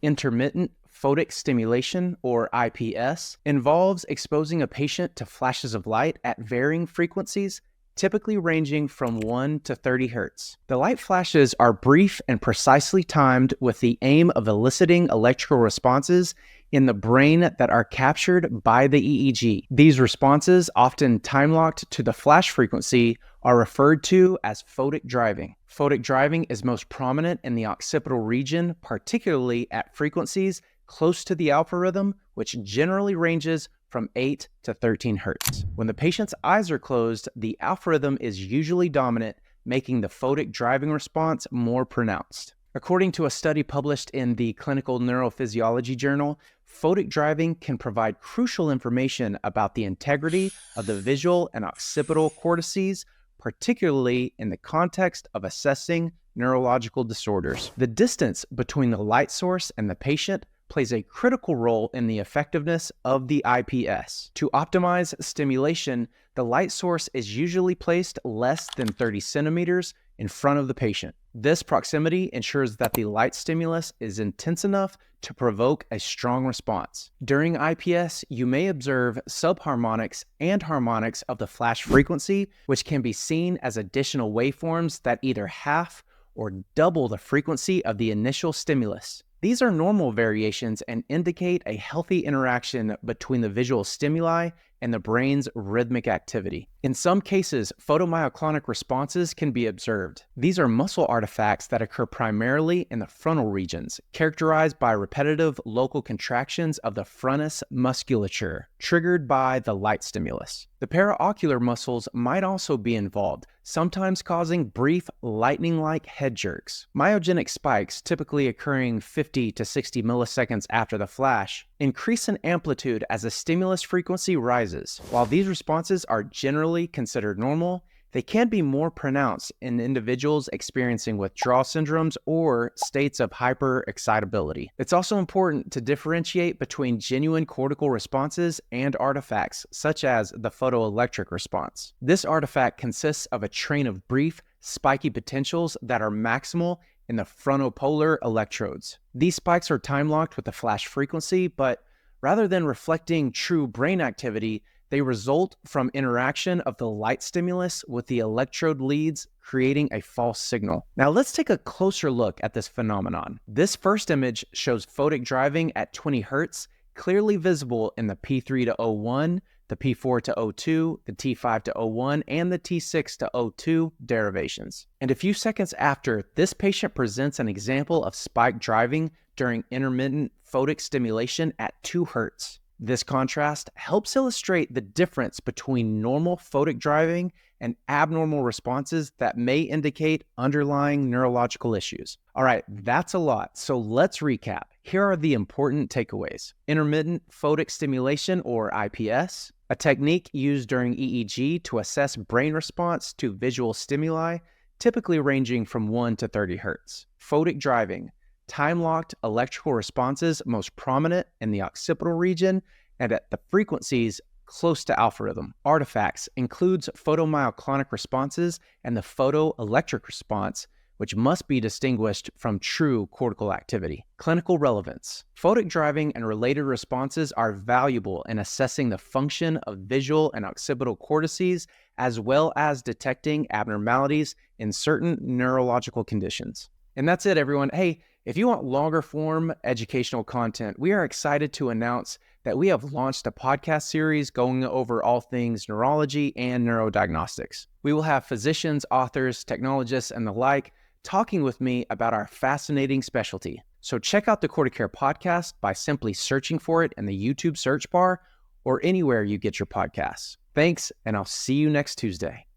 Intermittent Photic Stimulation, or IPS, involves exposing a patient to flashes of light at varying frequencies, typically ranging from 1 to 30 Hz. The light flashes are brief and precisely timed with the aim of eliciting electrical responses in the brain that are captured by the EEG. These responses, often time-locked to the flash frequency, are referred to as photic driving. Photic driving is most prominent in the occipital region, particularly at frequencies close to the alpha rhythm, which generally ranges from 8 to 13 Hz. When the patient's eyes are closed, the alpha rhythm is usually dominant, making the photic driving response more pronounced. According to a study published in the Clinical Neurophysiology Journal, photic driving can provide crucial information about the integrity of the visual and occipital cortices, particularly in the context of assessing neurological disorders. The distance between the light source and the patient plays a critical role in the effectiveness of the IPS. To optimize stimulation, the light source is usually placed less than 30 centimeters in front of the patient. This proximity ensures that the light stimulus is intense enough to provoke a strong response. During IPS, you may observe subharmonics and harmonics of the flash frequency, which can be seen as additional waveforms that either half or double the frequency of the initial stimulus. These are normal variations and indicate a healthy interaction between the visual stimuli and the brain's rhythmic activity. In some cases, photomyoclonic responses can be observed. These are muscle artifacts that occur primarily in the frontal regions, characterized by repetitive local contractions of the frontalis musculature, triggered by the light stimulus. The paraocular muscles might also be involved, sometimes causing brief lightning-like head jerks. Myogenic spikes, typically occurring 50 to 60 milliseconds after the flash, increase in amplitude as the stimulus frequency rises. While these responses are generally considered normal, they can be more pronounced in individuals experiencing withdrawal syndromes or states of hyperexcitability. It's also important to differentiate between genuine cortical responses and artifacts, such as the photoelectric response. This artifact consists of a train of brief, spiky potentials that are maximal in the frontopolar electrodes. These spikes are time-locked with the flash frequency, but rather than reflecting true brain activity, they result from interaction of the light stimulus with the electrode leads, creating a false signal. Now let's take a closer look at this phenomenon. This first image shows photic driving at 20 Hz, clearly visible in the P3 to O1, the P4 to O2, the T5 to O1, and the T6 to O2 derivations. And a few seconds after, this patient presents an example of spike driving during intermittent photic stimulation at 2 Hz. This contrast helps illustrate the difference between normal photic driving and abnormal responses that may indicate underlying neurological issues. All right, that's a lot, so let's recap. Here are the important takeaways. Intermittent photic stimulation, or IPS, a technique used during EEG to assess brain response to visual stimuli, typically ranging from 1 to 30 Hz. Photic driving, time-locked electrical responses most prominent in the occipital region and at the frequencies close to alpha rhythm. Artifacts includes photomyoclonic responses and the photoelectric response, which must be distinguished from true cortical activity. Clinical relevance. Photic driving and related responses are valuable in assessing the function of visual and occipital cortices, as well as detecting abnormalities in certain neurological conditions. And that's it, everyone. Hey, if you want longer form educational content, we are excited to announce that we have launched a podcast series going over all things neurology and neurodiagnostics. We will have physicians, authors, technologists, and the like talking with me about our fascinating specialty. So check out the Corticare podcast by simply searching for it in the YouTube search bar or anywhere you get your podcasts. Thanks, and I'll see you next Tuesday.